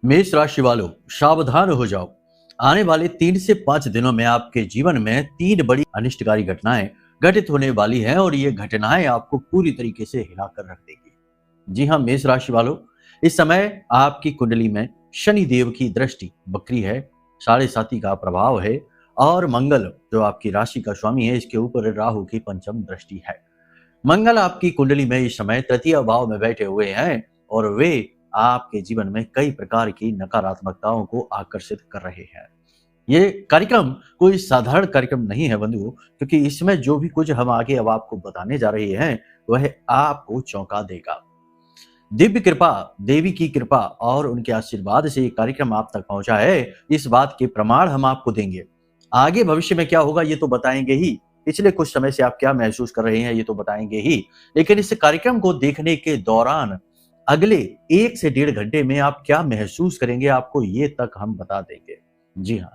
मेष राशि वालों, सावधान हो जाओ। आने वाले 3 से 5 दिनों में आपके जीवन में 3 बड़ी अनिष्टकारी घटनाएं घटित होने वाली हैं और ये घटनाएं आपको पूरी तरीके से हिलाकर रख देगी। जी हाँ मेष राशि वालों, इस समय आपकी कुंडली में शनि देव की दृष्टि बकरी है, 7.5 का प्रभाव है और मंगल जो आपकी राशि का स्वामी है, इसके ऊपर राहु की पंचम दृष्टि है। मंगल आपकी कुंडली में इस समय तृतीय भाव में बैठे हुए हैं और वे आपके जीवन में कई प्रकार की नकारात्मकताओं को आकर्षित कर रहे हैं। ये कार्यक्रम कोई साधारण कार्यक्रम नहीं है बंधुओं, क्योंकि इसमें जो भी कुछ हम आगे अब आपको बताने जा रहे हैं वह आपको चौंका देगा। दिव्य कृपा, देवी की कृपा और उनके आशीर्वाद से ये कार्यक्रम आप तक पहुंचा है, इस बात के प्रमाण हम आपको देंगे। आगे भविष्य में क्या होगा ये तो बताएंगे ही, पिछले कुछ समय से आप क्या महसूस कर रहे हैं ये तो बताएंगे ही, लेकिन इस कार्यक्रम को देखने के दौरान अगले 1 से 1.5 घंटे में आप क्या महसूस करेंगे आपको ये तक हम बता देंगे। जी हाँ,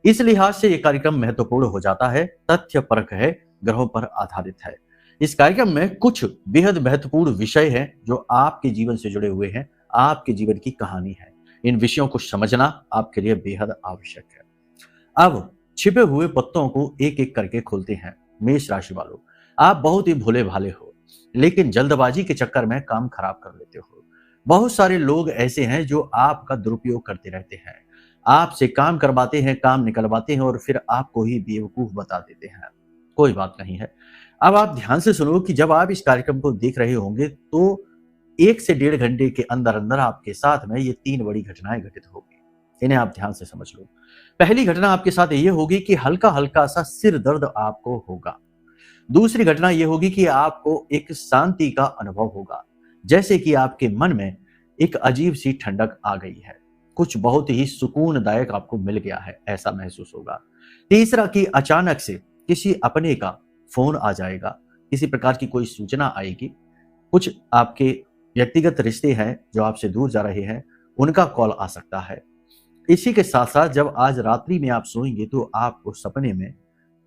इस लिहाज से ये कार्यक्रम महत्वपूर्ण हो जाता है, तथ्य परक है, ग्रहों पर आधारित है। इस कार्यक्रम में कुछ बेहद महत्वपूर्ण विषय हैं जो आपके जीवन से जुड़े हुए हैं, आपके जीवन की कहानी है। इन विषयों को समझना आपके लिए बेहद आवश्यक है। अब छिपे हुए पत्तों को एक एक करके खोलते हैं। मेष राशि वालों, आप बहुत ही भोले भाले हो, लेकिन जल्दबाजी के चक्कर में काम खराब कर लेते हो। बहुत सारे लोग ऐसे हैं जो आपका दुरुपयोग करते रहते हैं, आपसे काम करवाते हैं, काम निकलवाते हैं और फिर आपको ही बेवकूफ बता देते हैं। कोई बात नहीं है। अब आप ध्यान से सुनो कि जब आप इस कार्यक्रम को देख रहे होंगे तो 1 से 1.5 घंटे के अंदर अंदर आपके साथ में ये 3 बड़ी घटनाएं घटित होगी। इन्हें आप ध्यान से समझ लो। पहली घटना आपके साथ ये होगी कि हल्का हल्का सा सिर दर्द आपको होगा। दूसरी घटना ये होगी कि आपको एक शांति का अनुभव होगा, जैसे कि आपके मन में एक अजीब सी ठंडक आ गई है, कुछ बहुत ही सुकूनदायक आपको मिल गया है, ऐसा महसूस होगा। तीसरा कि अचानक से किसी अपने का फोन आ जाएगा, किसी प्रकार की कोई सूचना आएगी, कुछ आपके व्यक्तिगत रिश्ते हैं जो आपसे दूर जा रहे हैं उनका कॉल आ सकता है। इसी के साथ साथ जब आज रात्रि में आप सोएंगे तो आपको सपने में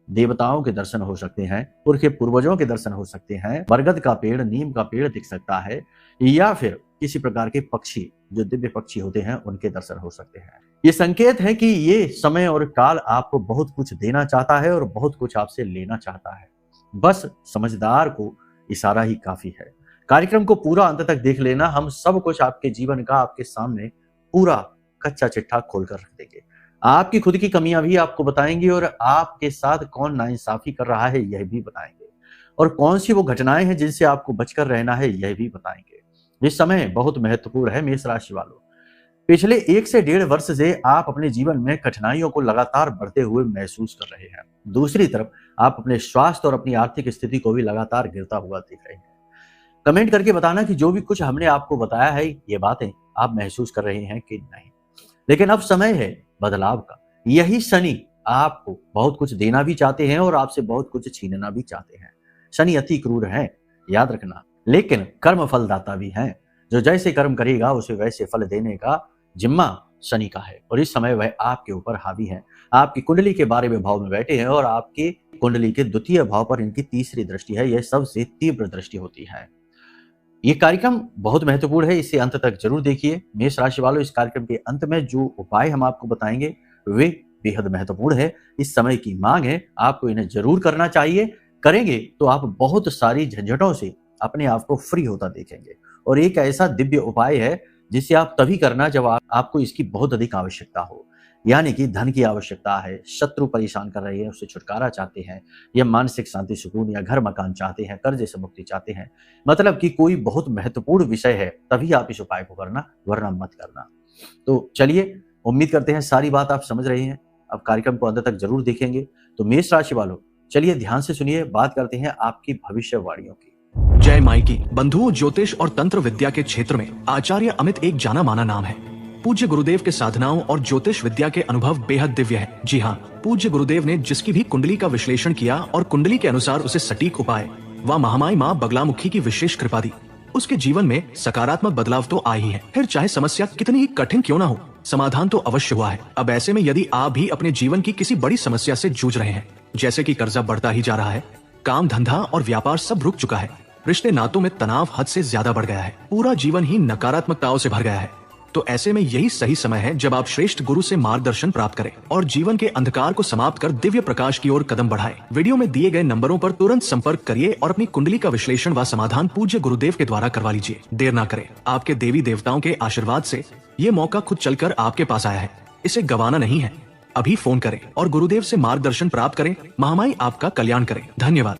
देवताओं के दर्शन हो सकते हैं, पुरखे पूर्वजों के दर्शन हो सकते हैं, बरगद का पेड़, नीम का पेड़ दिख सकता है या फिर किसी प्रकार के पक्षी जो दिव्य पक्षी होते हैं उनके दर्शन हो सकते हैं। ये संकेत है कि ये समय और काल आपको बहुत कुछ देना चाहता है और बहुत कुछ आपसे लेना चाहता है। बस समझदार को इशारा ही काफी है। कार्यक्रम को पूरा अंत तक देख लेना, हम सब कुछ आपके जीवन का आपके सामने पूरा कच्चा चिट्ठा खोलकर रख देंगे। आपकी खुद की कमियां भी आपको बताएंगे और आपके साथ कौन नाइंसाफी कर रहा है यह भी बताएंगे, और कौन सी वो घटनाएं हैं जिनसे आपको बचकर रहना है यह भी बताएंगे। ये समय बहुत महत्वपूर्ण है मेष राशि वालों। पिछले 1 से 1.5 वर्ष से आप अपने जीवन में कठिनाइयों को लगातार बढ़ते हुए महसूस कर रहे हैं। दूसरी तरफ आप अपने स्वास्थ्य और अपनी आर्थिक स्थिति को भी लगातार गिरता हुआ देख रहे हैं। कमेंट करके बताना कि जो भी कुछ हमने आपको बताया है ये बातें आप महसूस कर रहे हैं कि नहीं। लेकिन अब समय है बदलाव का। यही शनि आपको बहुत कुछ देना भी चाहते हैं और आपसे बहुत कुछ छीनना भी चाहते हैं। शनि अति क्रूर है, याद रखना, लेकिन कर्म फलदाता भी हैं। जो जैसे कर्म करेगा उसे वैसे फल देने का जिम्मा शनि का है और इस समय वह आपके ऊपर हावी है। आपकी कुंडली के 12वें भाव में बैठे हैं और आपकी कुंडली के द्वितीय भाव पर इनकी तीसरी दृष्टि है। यह सबसे तीव्र दृष्टि होती है। ये कार्यक्रम बहुत महत्वपूर्ण है, इसे अंत तक जरूर देखिए। मेष राशि वालों, इस कार्यक्रम के अंत में जो उपाय हम आपको बताएंगे वे बेहद महत्वपूर्ण है। इस समय की मांग है, आपको इन्हें जरूर करना चाहिए। करेंगे तो आप बहुत सारी झंझटों से अपने आप को फ्री होता देखेंगे और एक ऐसा दिव्य उपाय है जिसे आप तभी करना जब आपको इसकी बहुत अधिक आवश्यकता हो, यानी कि धन की आवश्यकता है, शत्रु परेशान कर रहे हैं, उससे छुटकारा चाहते हैं, या मानसिक शांति सुकून या घर मकान चाहते हैं, कर्जे से मुक्ति चाहते हैं, मतलब कि कोई बहुत महत्वपूर्ण विषय है, तभी आप इस उपाय को करना, वरना मत करना। तो चलिए, उम्मीद करते हैं सारी बात आप समझ रहे हैं। अब कार्यक्रम को अंत तक जरूर देखेंगे। तो मेष राशि वालों, चलिए ध्यान से सुनिए, बात करते हैं आपकी भविष्यवाणियों की। जय माई की। बंधुओं, ज्योतिष और तंत्र विद्या के क्षेत्र में आचार्य अमित एक जाना माना नाम है। पूज्य गुरुदेव के साधनाओं और ज्योतिष विद्या के अनुभव बेहद दिव्य है। जी हाँ, पूज्य गुरुदेव ने जिसकी भी कुंडली का विश्लेषण किया और कुंडली के अनुसार उसे सटीक उपाय व महामाई माँ बगलामुखी की विशेष कृपा दी, उसके जीवन में सकारात्मक बदलाव तो आ ही है। फिर चाहे समस्या कितनी ही कठिन क्यों ना हो, समाधान तो अवश्य हुआ है। अब ऐसे में यदि आप भी अपने जीवन की किसी बड़ी समस्या से जूझ रहे हैं, जैसे कि कर्जा बढ़ता ही जा रहा है, काम धंधा और व्यापार सब रुक चुका है, रिश्ते नातों में तनाव हद से ज्यादा बढ़ गया है, पूरा जीवन ही नकारात्मकताओं से भर गया है, तो ऐसे में यही सही समय है जब आप श्रेष्ठ गुरु से मार्गदर्शन प्राप्त करें और जीवन के अंधकार को समाप्त कर दिव्य प्रकाश की ओर कदम बढ़ाएं। वीडियो में दिए गए नंबरों पर तुरंत संपर्क करिए और अपनी कुंडली का विश्लेषण व समाधान पूज्य गुरुदेव के द्वारा करवा लीजिए। देर ना करें, आपके देवी देवताओं के आशीर्वाद से ये मौका खुद चलकर आपके पास आया है, इसे गंवाना नहीं है। अभी फोन करें और गुरुदेव से मार्गदर्शन प्राप्त करें। महामाई आपका कल्याण करें। धन्यवाद।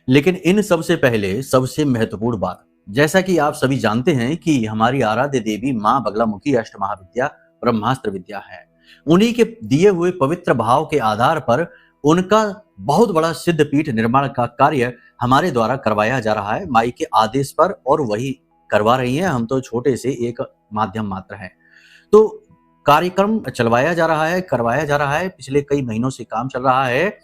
लेकिन इन सबसे पहले सबसे महत्वपूर्ण बात, जैसा कि आप सभी जानते हैं कि हमारी आराध्य देवी मां बगलामुखी अष्ट महाविद्या ब्रह्मास्त्र विद्या है। उन्हीं के दिए हुए पवित्र भाव के आधार पर उनका बहुत बड़ा सिद्ध पीठ निर्माण का कार्य हमारे द्वारा करवाया जा रहा है माई के आदेश पर, और वही करवा रही हैं। हम तो छोटे से एक माध्यम मात्र हैं। तो कार्यक्रम चलवाया जा रहा है, करवाया जा रहा है, पिछले कई महीनों से काम चल रहा है।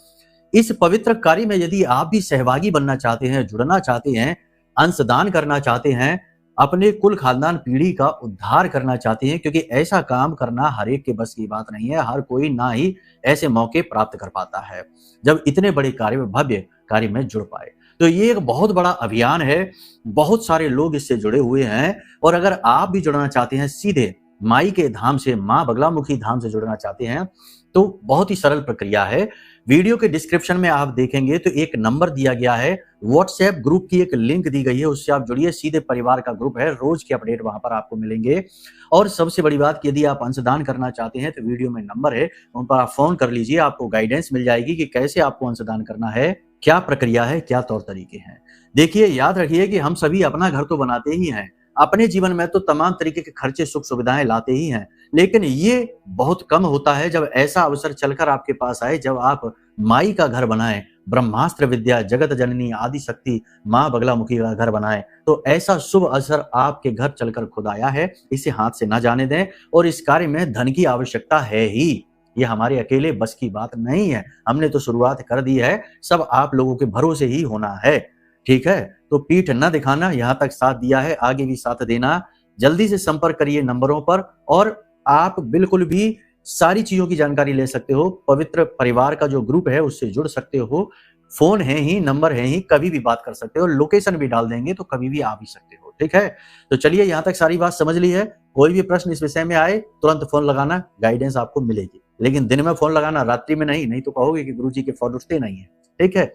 इस पवित्र कार्य में यदि आप भी सहभागी बनना चाहते हैं, जुड़ना चाहते हैं, अंशदान करना चाहते हैं, अपने कुल खानदान पीढ़ी का उद्धार करना चाहते हैं, क्योंकि ऐसा काम करना हर एक के बस की बात नहीं है। हर कोई ना ही ऐसे मौके प्राप्त कर पाता है जब इतने बड़े कार्य में, भव्य कार्य में जुड़ पाए। तो ये एक बहुत बड़ा अभियान है, बहुत सारे लोग इससे जुड़े हुए हैं। और अगर आप भी जुड़ना चाहते हैं, सीधे माई के धाम से, मां बगलामुखी धाम से जुड़ना चाहते हैं, तो बहुत ही सरल प्रक्रिया है। वीडियो के डिस्क्रिप्शन में आप देखेंगे तो एक नंबर दिया गया है, व्हाट्सएप ग्रुप की एक लिंक दी गई है, उससे आप जुड़िए। सीधे परिवार का ग्रुप है, रोज के अपडेट वहां पर आपको मिलेंगे। और सबसे बड़ी बात, यदि आप अंशदान करना चाहते हैं तो वीडियो में नंबर है, उन पर आप फोन कर लीजिए। आपको गाइडेंस मिल जाएगी कि कैसे आपको अंशदान करना है, क्या प्रक्रिया है, क्या तौर तरीके हैं। देखिए, याद रखिए कि हम सभी अपना घर तो बनाते ही हैं, अपने जीवन में तो तमाम तरीके के खर्चे, सुख सुविधाएं लाते ही हैं, लेकिन ये बहुत कम होता है जब ऐसा अवसर चलकर आपके पास आए, जब आप माई का घर बनाएं, ब्रह्मास्त्र विद्या जगत जननी आदि शक्ति मां बगलामुखी का घर बनाएं। तो ऐसा शुभ अवसर आपके घर चलकर खुद आया है, इसे हाथ से ना जाने दें। और इस कार्य में धन की आवश्यकता है ही, ये हमारे अकेले बस की बात नहीं है। हमने तो शुरुआत कर दी है, सब आप लोगों के भरोसे ही होना है। ठीक है, तो पीठ न दिखाना, यहां तक साथ दिया है, आगे भी साथ देना। जल्दी से संपर्क करिए नंबरों पर, और आप बिल्कुल भी सारी चीजों की जानकारी ले सकते हो। पवित्र परिवार का जो ग्रुप है उससे जुड़ सकते हो। फोन है ही, नंबर है ही, कभी भी बात कर सकते हो। लोकेशन भी डाल देंगे तो कभी भी आ भी सकते हो। ठीक है, तो चलिए, यहां तक सारी बात समझ ली है। कोई भी प्रश्न इस विषय में आए, तुरंत फोन लगाना, गाइडेंस आपको मिलेगी। लेकिन दिन में फोन लगाना, रात्रि में नहीं तो कहोगे कि गुरुजी के फोन उठते नहीं है। ठीक है,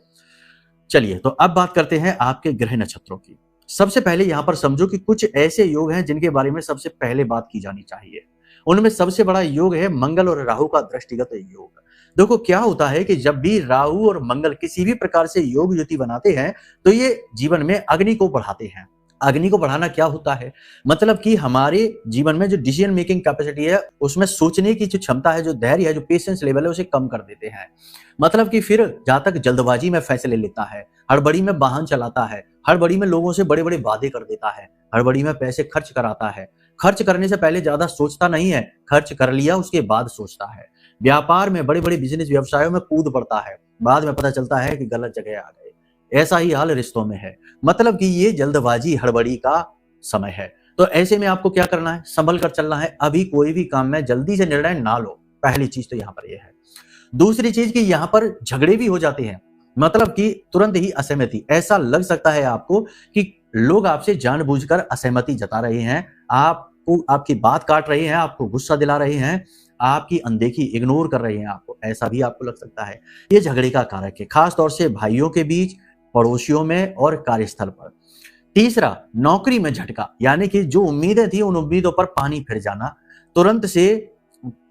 चलिए, तो अब बात करते हैं आपके ग्रह नक्षत्रों की। सबसे पहले यहां पर समझो कि कुछ ऐसे योग हैं जिनके बारे में सबसे पहले बात की जानी चाहिए। उनमें सबसे बड़ा योग है मंगल और राहु का दृष्टिगत योग। देखो, क्या होता है कि जब भी राहु और मंगल किसी भी प्रकार से योग युति बनाते हैं तो ये जीवन में अग्नि को बढ़ाते हैं। अग्नि को बढ़ाना क्या होता है, मतलब कि हमारे जीवन में जो डिसीजन मेकिंग कैपेसिटी है, उसमें सोचने की जो क्षमता है, जो धैर्य है, जो पेशेंस लेवल है, उसे कम कर देते हैं। मतलब कि फिर जहां तक जल्दबाजी में फैसले लेता है, हड़बड़ी में वाहन चलाता है, हड़बड़ी में लोगों से बड़े बड़े वादे कर देता है, हड़बड़ी में पैसे खर्च कराता है, खर्च करने से पहले ज्यादा सोचता नहीं है, खर्च कर लिया उसके बाद सोचता है। व्यापार में, बड़े बड़े बिजनेस व्यवसायों में कूद पड़ता है, बाद में पता चलता है कि गलत जगह आ गए। ऐसा ही हाल रिश्तों में है, मतलब कि ये जल्दबाजी, हड़बड़ी का समय है। तो ऐसे में आपको क्या करना है, संभल कर चलना है। अभी कोई भी काम में जल्दी से निर्णय ना लो, पहली चीज तो यहाँ पर यह है। दूसरी चीज कि यहाँ पर झगड़े भी हो जाते हैं, मतलब कि तुरंत ही असहमति। ऐसा लग सकता है आपको कि लोग आपसे जानबूझकर असहमति जता रहे हैं, आपको आपकी बात काट रहे हैं, आपको गुस्सा दिला रहे हैं, आपकी अनदेखी, इग्नोर कर रहे हैं आपको, ऐसा भी आपको लग सकता है। ये झगड़े का कारक है, खास तौर से भाइयों के बीच, पड़ोसियों में और कार्यस्थल पर। तीसरा, नौकरी में झटका, यानी कि जो उम्मीदें थी उन उम्मीदों पर पानी फिर जाना, तुरंत से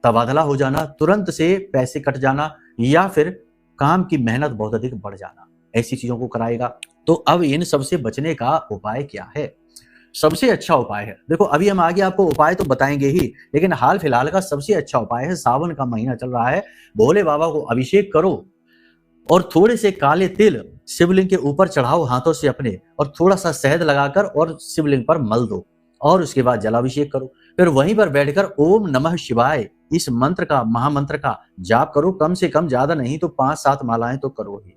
तबादला हो जाना, तुरंत से पैसे कट जाना, या फिर काम की मेहनत बहुत अधिक बढ़ जाना, ऐसी चीजों को कराएगा। तो अब इन सबसे बचने का उपाय क्या है? सबसे अच्छा उपाय है, देखो अभी हम आगे आपको उपाय तो बताएंगे ही, लेकिन हाल फिलहाल का सबसे अच्छा उपाय है, सावन का महीना चल रहा है, भोले बाबा को अभिषेक करो और थोड़े से काले तिल शिवलिंग के ऊपर चढ़ाओ हाथों से अपने, और थोड़ा सा शहद लगाकर और शिवलिंग पर मल दो, और उसके बाद जलाभिषेक करो। फिर वहीं पर बैठकर ओम नमः शिवाय इस मंत्र का, महामंत्र का जाप करो। कम से कम, ज्यादा नहीं तो 5-7 मालाएं तो करो ही।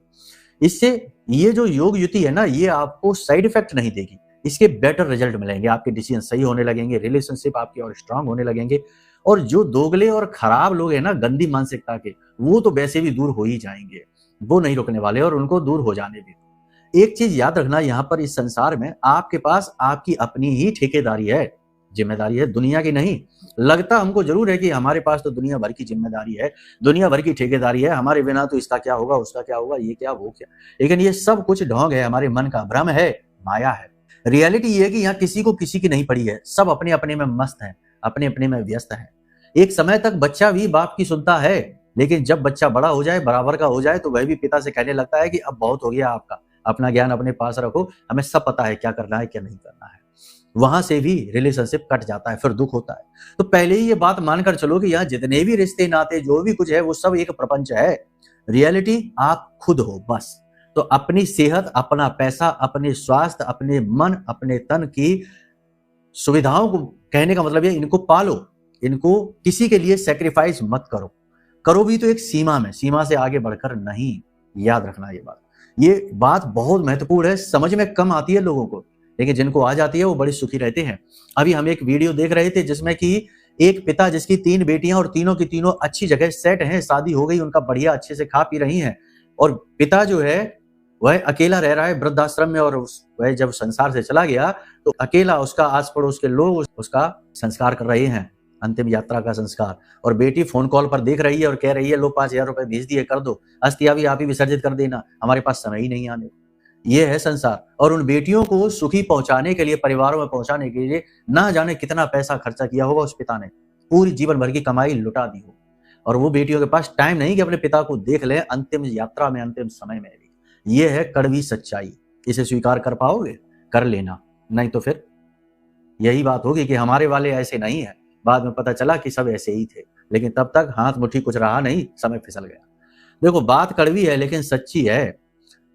इससे ये जो योग युति है ना, ये आपको साइड इफेक्ट नहीं देगी, इसके बेटर रिजल्ट मिलेंगे। आपके डिसीजन सही होने लगेंगे, रिलेशनशिप आपके और स्ट्रांग होने लगेंगे, और जो दोगले और खराब लोग हैं ना, गंदी मानसिकता के, वो तो वैसे भी दूर हो ही जाएंगे, वो नहीं रुकने वाले, और उनको दूर हो जाने भी। एक चीज याद रखना, यहाँ पर इस संसार में आपके पास आपकी अपनी ही ठेकेदारी है। जिम्मेदारी है, दुनिया की नहीं। लगता हमको जरूर है कि हमारे पास तो दुनिया भर की जिम्मेदारी है, दुनिया भर की ठेकेदारी है, हमारे बिना तो इसका क्या होगा, उसका क्या होगा, ये क्या वो क्या। लेकिन ये सब कुछ ढोंग है, हमारे मन का भ्रम है, माया है। रियलिटी ये है कि यहाँ किसी को किसी की नहीं पड़ी है, सब अपने अपने में मस्त हैं, अपने अपने में व्यस्त हैं। एक समय तक बच्चा भी बाप की सुनता है, लेकिन जब बच्चा बड़ा हो जाए, बराबर का हो जाए, तो वह भी पिता से कहने लगता है कि अब बहुत हो गया आपका, अपना ज्ञान अपने पास रखो, हमें सब पता है क्या करना है क्या नहीं करना है। वहां से भी रिलेशनशिप कट जाता है, फिर दुख होता है। तो पहले ही ये बात मानकर चलो कि यहाँ जितने भी रिश्ते नाते जो भी कुछ है वो सब एक प्रपंच है। रियलिटी आप खुद हो बस। तो अपनी सेहत, अपना पैसा, अपने स्वास्थ्य, अपने मन, अपने तन की सुविधाओं को, कहने का मतलब ये, इनको पालो, इनको किसी के लिए सेक्रीफाइस मत करो। करो भी तो एक सीमा में, सीमा से आगे बढ़कर नहीं। याद रखना ये बात बहुत महत्वपूर्ण है, समझ में कम आती है लोगों को, लेकिन जिनको आ जाती है वो बड़े सुखी रहते हैं। अभी हम एक वीडियो देख रहे थे जिसमें कि एक पिता जिसकी 3 बेटियां और तीनों की तीनों अच्छी जगह सेट हैं, शादी हो गई, उनका बढ़िया अच्छे से खा पी रही हैं, और पिता जो है वह अकेला रह रहा है वृद्धाश्रम में, और वह जब संसार से चला गया तो अकेला उसका आस पड़ोस के लोग उसका संस्कार कर रहे हैं, अंतिम यात्रा का संस्कार। और बेटी फोन कॉल पर देख रही है और कह रही है लो 5,000 रुपए भेज दिए, कर दो, अस्थियां भी आप ही विसर्जित कर देना, हमारे पास समय ही नहीं आने। ये है संसार। और उन बेटियों को सुखी पहुंचाने के लिए, परिवारों में पहुंचाने के लिए ना जाने कितना पैसा खर्चा किया होगा उस पिता ने, पूरी जीवन भर की कमाई लुटा दी हो, और वो बेटियों के पास टाइम नहीं कि अपने पिता को देख ले अंतिम यात्रा में, अंतिम समय में भी। ये है कड़वी सच्चाई। इसे स्वीकार कर पाओगे, कर लेना, नहीं तो फिर यही बात होगी कि हमारे वाले ऐसे नहीं है, बाद में पता चला कि सब ऐसे ही थे, लेकिन तब तक हाथ मुट्ठी कुछ रहा नहीं, समय फिसल गया। देखो बात कड़वी है लेकिन सच्ची है।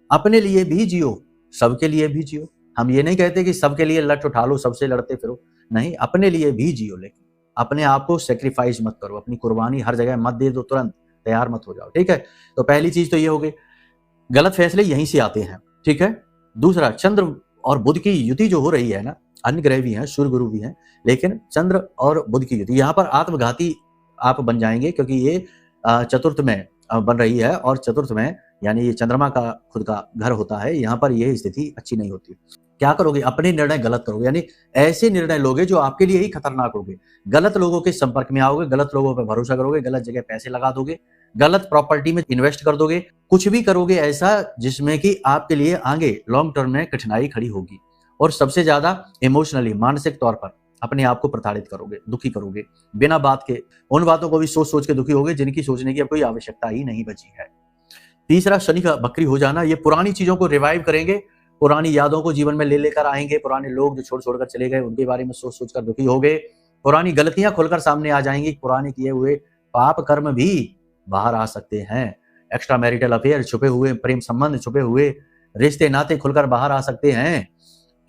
अपने लिए भी जियो, सबके लिए भी जियो। हम ये नहीं कहते कि सबके लिए लठ उठा लो, सबसे लड़ते फिरो, नहीं, अपने लिए भी जियो, लेकिन अपने आप को सेक्रीफाइस मत करो, अपनी कुर्बानी हर जगह मत दे दो, तुरंत तैयार मत हो जाओ, ठीक है। तो पहली चीज तो ये हो गई, गलत फैसले यहीं से आते हैं, ठीक है। दूसरा, चंद्र और बुध की युति जो हो रही है ना, अन्य ग्रह भी हैं, सूर्य गुरु भी हैं, लेकिन चंद्र और बुध की युति, यहाँ पर आत्मघाती आप बन जाएंगे, क्योंकि ये चतुर्थ में बन रही है, और चतुर्थ में यानी ये चंद्रमा का खुद का घर होता है, यहाँ पर यह स्थिति अच्छी नहीं होती। क्या करोगे, अपने निर्णय गलत करोगे, यानी ऐसे निर्णय लोगे जो आपके लिए ही खतरनाक होंगे। गलत लोगों के संपर्क में आओगे, गलत लोगों पर भरोसा करोगे, गलत जगह पैसे लगा दोगे, गलत प्रॉपर्टी में इन्वेस्ट कर दोगे, कुछ भी करोगे ऐसा जिसमें कि आपके लिए आगे लॉन्ग टर्म में कठिनाई खड़ी होगी। और सबसे ज्यादा इमोशनली, मानसिक तौर पर अपने आप को प्रताड़ित करोगे, दुखी करोगे, बिना बात के उन बातों को भी सोच सोच के दुखी होगे जिनकी सोचने की अब कोई आवश्यकता ही नहीं बची है। तीसरा, शनि का बकरी हो जाना, ये पुरानी चीजों को रिवाइव करेंगे, पुरानी यादों को जीवन में ले लेकर आएंगे, पुराने लोग जो छोड़ छोड़कर चले गए उनके बारे में सोच सोच कर दुखी हो गए, पुरानी गलतियां खुलकर सामने आ जाएंगी, पुराने किए हुए पाप कर्म भी बाहर आ सकते हैं, एक्स्ट्रा मैरिटल अफेयर, छुपे हुए प्रेम संबंध, छुपे हुए रिश्ते नाते खुलकर बाहर आ सकते हैं,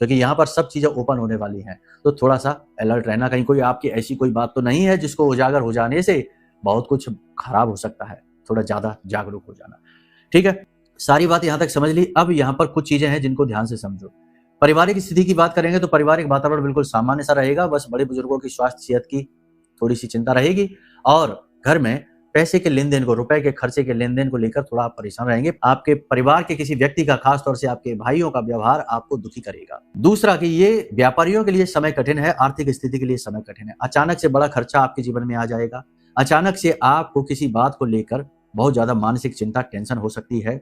क्योंकि यहाँ पर सब चीजें ओपन होने वाली हैं। तो थोड़ा सा अलर्ट रहना, कहीं कोई आपकी ऐसी कोई बात तो नहीं है जिसको उजागर हो जाने से बहुत कुछ खराब हो सकता है, थोड़ा ज्यादा जागरूक हो जाना, ठीक है। सारी बात यहाँ तक समझ ली। अब यहाँ पर कुछ चीजें हैं जिनको ध्यान से समझो। पारिवारिक स्थिति की बात करेंगे तो पारिवारिक वातावरण बिल्कुल सामान्य सा रहेगा, बस बड़े बुजुर्गों की स्वास्थ्य सेहत की थोड़ी सी चिंता रहेगी, और घर में पैसे के लेन देन को, रुपए के खर्चे के लेन देन को लेकर थोड़ा आप परेशान रहेंगे। आपके परिवार के किसी व्यक्ति का, खास तौर से आपके भाइयों का व्यवहार आपको दुखी करेगा। दूसरा कि ये व्यापारियों के लिए समय कठिन है, आर्थिक स्थिति के लिए समय कठिन है। अचानक से बड़ा खर्चा आपके जीवन में आ जाएगा, अचानक से आपको किसी बात को लेकर बहुत ज्यादा मानसिक चिंता, टेंशन हो सकती है।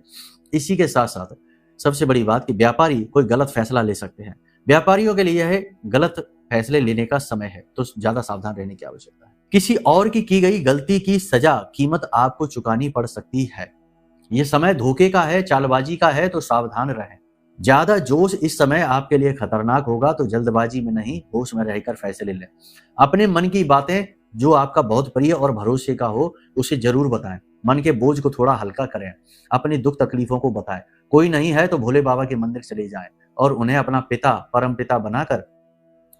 इसी के साथ साथ सबसे बड़ी बात कि व्यापारी कोई गलत फैसला ले सकते हैं। व्यापारियों के लिए यह गलत फैसले लेने का समय है, तो ज्यादा सावधान रहने की आवश्यकता है। किसी और की गई गलती की सजा, कीमत आपको चुकानी पड़ सकती है। यह समय धोखे का है, चालबाजी का है, तो सावधान रहें। ज्यादा जोश इस समय आपके लिए खतरनाक होगा, तो जल्दबाजी में नहीं, होश में रहकर फैसले लें। अपने मन की बातें जो आपका बहुत प्रिय और भरोसे का हो उसे जरूर बताएं। मन के बोझ को थोड़ा हल्का करें, अपनी दुख तकलीफों को बताएं। कोई नहीं है तो भोले बाबा के मंदिर चले जाएं और उन्हें अपना पिता, परम पिता बनाकर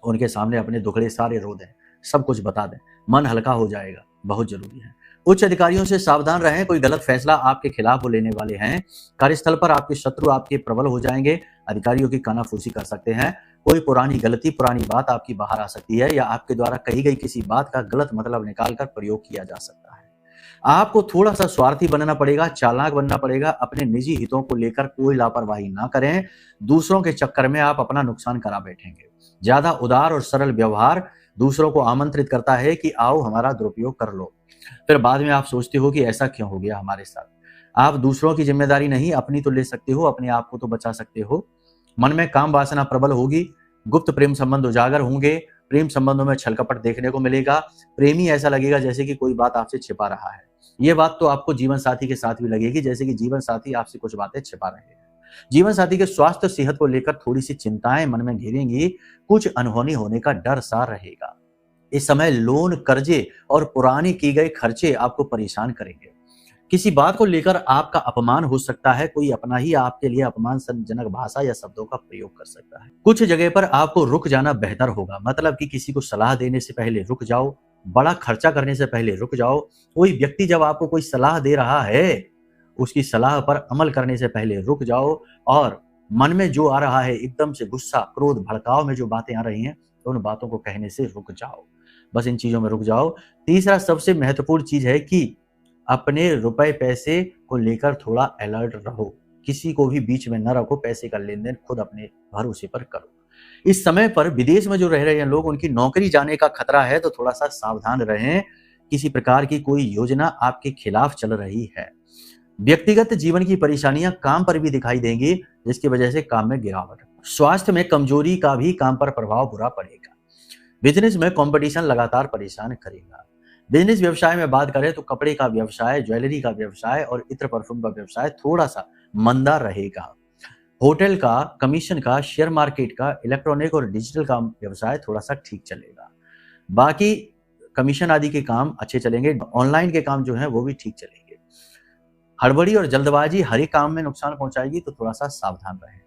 उनके सामने अपने दुखड़े सारे रो दें, सब कुछ बता दें, मन हल्का हो जाएगा, बहुत जरूरी है। उच्च अधिकारियों से सावधान रहें, कोई गलत फैसला आपके खिलाफ वो लेने वाले हैं। कार्यस्थल पर आपके शत्रु आपके प्रबल हो जाएंगे, अधिकारियों की कानाफूसी कर सकते हैं। कोई पुरानी गलती, पुरानी बात आपकी बाहर आ सकती है, या आपके द्वारा कही गई किसी बात का गलत मतलब निकालकर प्रयोग किया जा सकता है। आपको थोड़ा सा स्वार्थी बनना पड़ेगा, चालाक बनना पड़ेगा। अपने निजी हितों को लेकर कोई लापरवाही ना करें, दूसरों के चक्कर में आप अपना नुकसान करा बैठेंगे। ज्यादा उदार और सरल व्यवहार दूसरों को आमंत्रित करता है कि आओ हमारा दुरुपयोग कर लो। फिर बाद में आप सोचते हो कि ऐसा क्यों हो गया हमारे साथ। आप दूसरों की जिम्मेदारी नहीं अपनी तो ले सकते हो, अपने आप को तो बचा सकते हो। मन में काम वासना प्रबल होगी, गुप्त प्रेम संबंध उजागर होंगे, प्रेम संबंधों में छल कपट देखने को मिलेगा। प्रेमी ऐसा लगेगा जैसे कि कोई बात आपसे छिपा रहा है। ये बात तो आपको जीवन साथी के साथ भी लगेगी, जैसे कि जीवन साथी आपसे कुछ बातें छिपा रहे हैं। जीवन साथी के स्वास्थ्य सेहत को लेकर थोड़ी सी चिंताएं मन में घेरेंगी, कुछ अनहोनी होने का डर सा रहेगा। इस समय लोन, कर्जे और पुराने किए गए खर्चे आपको परेशान करेंगे। किसी बात को लेकर आपका अपमान हो सकता है, कोई अपना ही आपके लिए अपमानजनक भाषा या शब्दों का प्रयोग कर सकता है। कुछ जगह पर आपको रुक जाना बेहतर होगा, मतलब कि किसी को सलाह देने से पहले रुक जाओ, बड़ा खर्चा करने से पहले रुक जाओ। कोई व्यक्ति जब आपको कोई सलाह दे रहा है, उसकी सलाह पर अमल करने से पहले रुक जाओ, और मन में जो आ रहा है एकदम से गुस्सा, क्रोध, भड़काव में जो बातें आ रही हैं, तो उन बातों को कहने से रुक जाओ। बस इन चीजों में रुक जाओ। तीसरा सबसे महत्वपूर्ण चीज है कि अपने रुपए पैसे को लेकर थोड़ा अलर्ट रहो। किसी को भी बीच में न रखो, पैसे का लेन देन खुद अपने भरोसे पर करो। इस समय पर विदेश में जो रह रहे हैं लोग, उनकी नौकरी जाने का खतरा है, तो थोड़ा सा सावधान रहें। किसी प्रकार की कोई योजना आपके खिलाफ चल रही है। व्यक्तिगत जीवन की परेशानियां काम पर भी दिखाई देंगी, जिसकी वजह से काम में गिरावट। स्वास्थ्य में कमजोरी का भी काम पर प्रभाव बुरा पड़ेगा। बिजनेस में कंपटीशन लगातार परेशान करेगा। बिजनेस व्यवसाय में बात करें तो कपड़े का व्यवसाय, ज्वेलरी का व्यवसाय और इत्र परफ्यूम का व्यवसाय थोड़ा सा मंदा रहेगा। होटल का, कमीशन का, शेयर मार्केट का, इलेक्ट्रॉनिक और डिजिटल का व्यवसाय थोड़ा सा ठीक चलेगा। बाकी कमीशन आदि के काम अच्छे चलेंगे। ऑनलाइन के काम जो है वो भी ठीक चलेंगे। हड़बड़ी और जल्दबाजी हर एक काम में नुकसान पहुंचाएगी, तो थोड़ा सा सावधान रहें।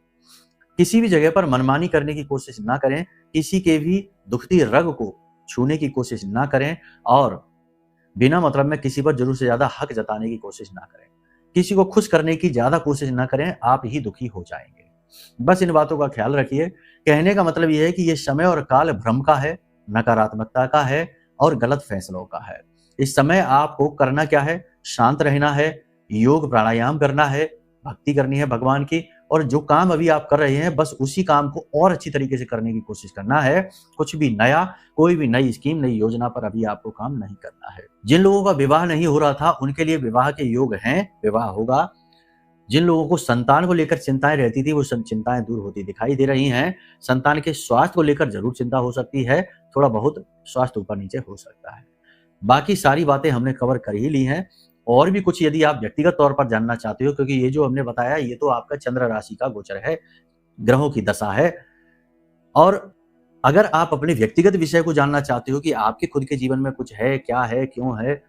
किसी भी जगह पर मनमानी करने की कोशिश ना करें, किसी के भी दुखती रग को छूने की कोशिश ना करें, और बिना मतलब में किसी पर जरूरत से ज्यादा हक जताने की कोशिश ना करें। किसी को खुश करने की ज्यादा कोशिश ना करें, आप ही दुखी हो जाएंगे। बस इन बातों का ख्याल रखिए। कहने का मतलब यह है कि यह समय और काल भ्रम का है, नकारात्मकता का है और गलत फैसलों का है। इस समय आपको करना क्या है? शांत रहना है, योग प्राणायाम करना है, भक्ति करनी है भगवान की, और जो काम अभी आप कर रहे हैं बस उसी काम को और अच्छी तरीके से करने की कोशिश करना है। कुछ भी नया, कोई भी नई स्कीम, नई योजना पर अभी आपको काम नहीं करना है। जिन लोगों का विवाह नहीं हो रहा था उनके लिए विवाह के योग हैं, विवाह होगा। जिन लोगों को संतान को लेकर चिंताएं रहती थी, वो चिंताएं दूर होती दिखाई दे रही हैं। संतान के स्वास्थ्य को लेकर जरूर चिंता हो सकती है, थोड़ा बहुत स्वास्थ्य ऊपर नीचे हो सकता है। बाकी सारी बातें हमने कवर कर ही ली हैं। और भी कुछ यदि आप व्यक्तिगत तौर पर जानना चाहते हो, क्योंकि ये जो हमने बताया ये तो आपका चंद्र राशि का गोचर है, ग्रहों की दशा है, और अगर आप अपने व्यक्तिगत विषय को जानना चाहते हो कि आपके खुद के जीवन में कुछ है, क्या है, क्यों है,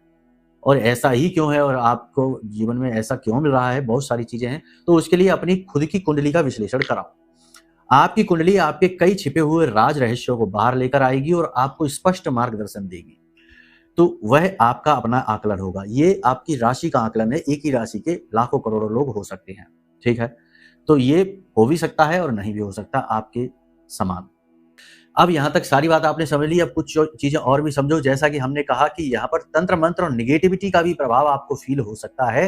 और ऐसा ही क्यों है, और आपको जीवन में ऐसा क्यों मिल रहा है, बहुत सारी चीजें हैं, तो उसके लिए अपनी खुद की कुंडली का विश्लेषण कराओ। आपकी कुंडली आपके कई छिपे हुए राज रहस्यों को बाहर लेकर आएगी और आपको स्पष्ट मार्गदर्शन देगी। तो वह आपका अपना आकलन होगा। ये आपकी राशि का आकलन है। एक ही राशि के लाखों करोड़ों लोग हो सकते हैं, ठीक है? तो ये हो भी सकता है और नहीं भी हो सकता, आपके समान। अब यहां तक सारी बात आपने समझ ली। अब कुछ चीजें और भी समझो। जैसा कि हमने कहा कि यहाँ पर तंत्र मंत्र और निगेटिविटी का भी प्रभाव आपको फील हो सकता है।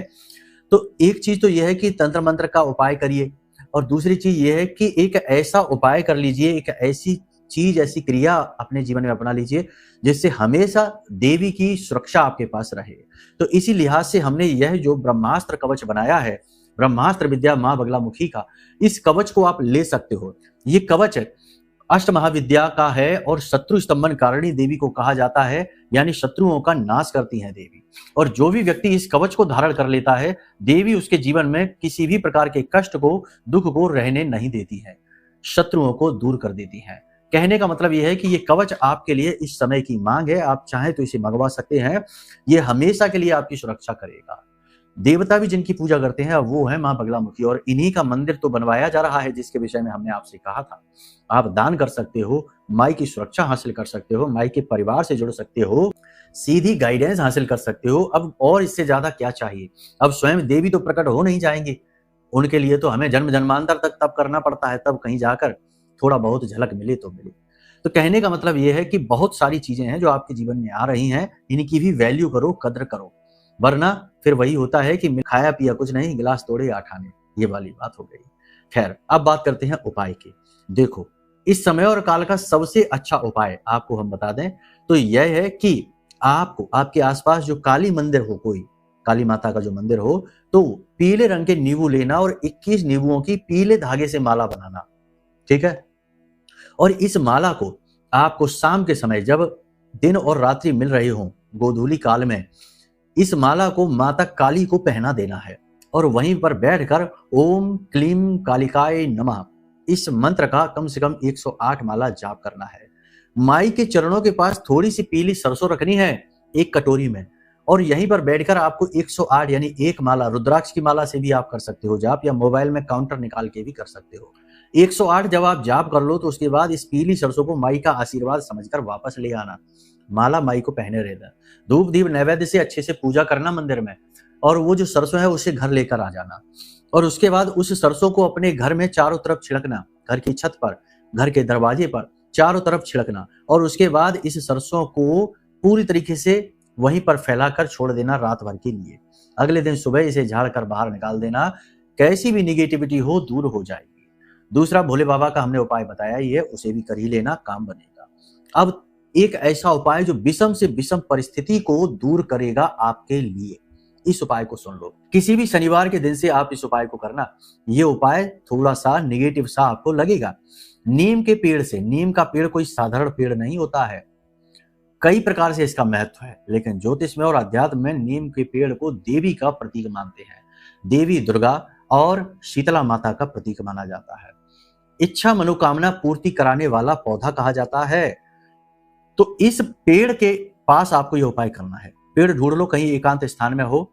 तो एक चीज तो यह है कि तंत्र मंत्र का उपाय करिए, और दूसरी चीज यह है कि एक ऐसा उपाय कर लीजिए, एक ऐसी चीज, ऐसी क्रिया अपने जीवन में अपना लीजिए जिससे हमेशा देवी की सुरक्षा आपके पास रहे। तो इसी लिहाज से हमने यह जो ब्रह्मास्त्र कवच बनाया है, ब्रह्मास्त्र विद्या मां बगलामुखी का, इस कवच को आप ले सकते हो। ये कवच अष्ट महाविद्या का है और शत्रु स्तंभन कारिणी देवी को कहा जाता है, यानी शत्रुओं का नाश करती है देवी। और जो भी व्यक्ति इस कवच को धारण कर लेता है, देवी उसके जीवन में किसी भी प्रकार के कष्ट को, दुख को रहने नहीं देती है, शत्रुओं को दूर कर देती है। कहने का मतलब यह है कि ये कवच आपके लिए इस समय की मांग है। आप चाहें तो इसे मंगवा सकते हैं। ये हमेशा के लिए आपकी सुरक्षा करेगा। देवता भी जिनकी पूजा करते हैं वो है मां बगलामुखी, और इन्हीं का मंदिर तो बनवाया जा रहा है, जिसके विषय में हमने आपसे कहा था। आप दान कर सकते हो, माई की सुरक्षा हासिल कर सकते हो, माई के परिवार से जुड़ सकते हो, सीधी गाइडेंस हासिल कर सकते हो। अब और इससे ज्यादा क्या चाहिए? अब स्वयं देवी तो प्रकट हो नहीं जाएंगे, उनके लिए तो हमें जन्म जन्मांतर तक तब करना पड़ता है, तब कहीं जाकर थोड़ा बहुत झलक मिले तो मिले। तो कहने का मतलब यह है कि बहुत सारी चीजें हैं जो आपके जीवन में आ रही हैं, इनकी भी वैल्यू करो, कद्र करो, वरना फिर वही होता है कि खाया पिया कुछ नहीं, गिलास तोड़े आठाने, ये वाली बात हो गई। खैर, अब बात करते हैं उपाय की। देखो, इस समय और काल का सबसे अच्छा उपाय आपको हम बता दें तो यह है कि आपको आपके आसपास जो काली मंदिर हो, कोई काली माता का जो मंदिर हो, तो पीले रंग के नींबू लेना और 21 नींबुओं की पीले धागे से माला बनाना, ठीक है। और इस माला को आपको शाम के समय जब दिन और रात्रि मिल रहे हो, गोधूली काल में, इस माला को माता काली को पहना देना है और वहीं पर बैठकर ओम क्लीम कालिकाय नमः इस मंत्र का कम से कम 108 माला जाप करना है। माई के चरणों के पास थोड़ी सी पीली सरसों रखनी है एक कटोरी में, और यहीं पर बैठकर आपको 108 यानी एक माला, रुद्राक्ष की माला से भी आप कर सकते हो जाप, या मोबाइल में काउंटर निकाल के भी कर सकते हो। 108 जब आप जाप कर लो तो उसके बाद इस पीली सरसों को माई का आशीर्वाद समझकर वापस ले आना, माला माई को पहने रहना, धूप दीप नैवेद्य से अच्छे से पूजा करना मंदिर में, और वो जो सरसों है उसे घर लेकर आ जाना। और उसके बाद उस सरसों को अपने घर में चारों तरफ छिड़कना, घर की छत पर, घर के दरवाजे पर चारों तरफ छिड़कना, और उसके बाद इस सरसों को पूरी तरीके से वहीं पर फैलाकर छोड़ देना रात भर के लिए। अगले दिन सुबह इसे झाड़ कर बाहर निकाल देना, कैसी भी निगेटिविटी हो दूर हो जाएगी। दूसरा भोले बाबा का हमने उपाय बताया, ये उसे भी कर ही लेना, काम बनेगा। अब एक ऐसा उपाय जो विषम से विषम परिस्थिति को दूर करेगा आपके लिए, इस उपाय को सुन लो। किसी भी शनिवार के दिन से आप इस उपाय को करना। ये उपाय थोड़ा सा नेगेटिव सा आपको लगेगा। नीम के पेड़ से, नीम का पेड़ कोई साधारण पेड़ नहीं होता है, कई प्रकार से इसका महत्व है, लेकिन ज्योतिष में और अध्यात्म में नीम के पेड़ को देवी का प्रतीक मानते हैं। देवी दुर्गा और शीतला माता का प्रतीक माना जाता है। इच्छा मनोकामना पूर्ति कराने वाला पौधा कहा जाता है। तो इस पेड़ के पास आपको यह उपाय करना है। पेड़ ढूंढ लो, कहीं एकांत स्थान में हो।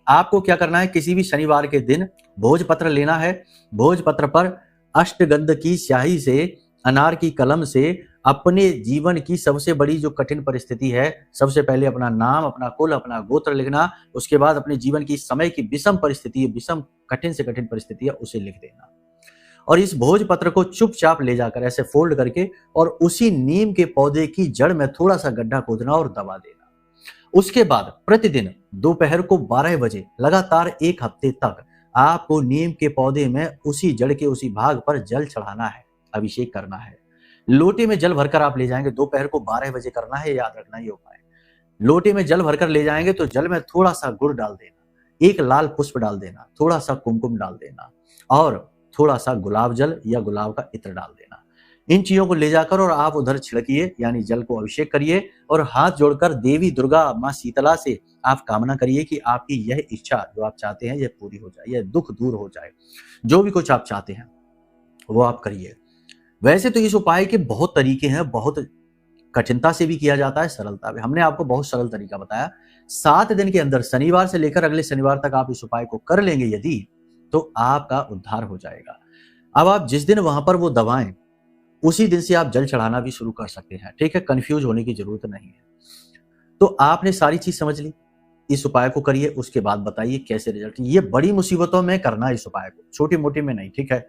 आपको क्या करना है, किसी भी शनिवार के दिन भोजपत्र लेना है। भोजपत्र पर अष्टगंध की स्याही से, अनार की कलम से अपने जीवन की सबसे बड़ी जो कठिन परिस्थिति है, सबसे पहले अपना नाम, अपना कुल, अपना गोत्र लिखना, उसके बाद अपने जीवन की समय की विषम परिस्थिति, विषम कठिन से कठिन परिस्थिति है उसे लिख देना, और इस भोजपत्र को चुपचाप ले जाकर ऐसे फोल्ड करके और उसी नीम के पौधे की जड़ में थोड़ा सा गड्ढा खोदना और दबा देना। उसके बाद प्रतिदिन दोपहर को 12 बजे लगातार 1 हफ्ते तक आपको नीम के पौधे में उसी जड़ के उसी भाग पर जल चढ़ाना है, अभिषेक करना है। लोटे में जल भरकर आप ले जाएंगे, दोपहर को 12 बजे करना है, याद रखना ये उपाय। लोटे में जल भरकर ले जाएंगे तो जल में थोड़ा सा गुड़ डाल देना, एक लाल पुष्प डाल देना, थोड़ा सा कुमकुम डाल देना और थोड़ा सा गुलाब जल या गुलाब का इत्र डाल देना। इन चीजों को ले जाकर और आप उधर छिड़किए, यानी जल को अभिषेक करिए और हाथ जोड़कर देवी दुर्गा माँ शीतला से आप कामना करिए कि आपकी यह इच्छा जो आप चाहते हैं यह पूरी हो जाए, यह दुख दूर हो जाए। जो भी कुछ आप चाहते हैं वो आप करिए। वैसे तो इस उपाय के बहुत तरीके हैं, बहुत कठिनता से भी किया जाता है, सरलता भी। हमने आपको बहुत सरल तरीका बताया। 7 दिन के अंदर, शनिवार से लेकर अगले शनिवार तक आप इस उपाय को कर लेंगे यदि, तो आपका उद्धार हो जाएगा। अब आप जिस दिन वहां पर वो दबाएं, उसी दिन से आप जल चढ़ाना भी शुरू कर सकते हैं, ठीक है। कंफ्यूज होने की जरूरत नहीं है। तो आपने सारी चीज समझ ली, इस उपाय को करिए, उसके बाद बताइए कैसे रिजल्ट। ये बड़ी मुसीबतों में करना है इस उपाय को, छोटी मोटी में नहीं, ठीक है।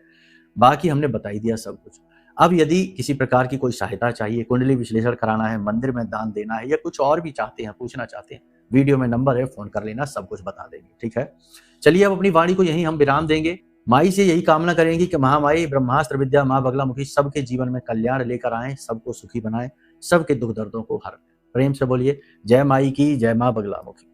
बाकी हमने बता ही दिया सब कुछ। अब यदि किसी प्रकार की कोई सहायता चाहिए, कुंडली विश्लेषण कराना है, मंदिर में दान देना है, या कुछ और भी चाहते हैं, पूछना चाहते हैं, वीडियो में नंबर है, फोन कर लेना, सब कुछ बता देंगे, ठीक है। चलिए अब अपनी वाणी को यहीं हम विराम देंगे। माई से यही कामना करेंगे कि महामाई ब्रह्मास्त्र विद्या माँ बगलामुखी सबके जीवन में कल्याण लेकर आए, सबको सुखी बनाए, सबके दुख दर्दों को हर। प्रेम से बोलिए जय माई की, जय माँ बगलामुखी।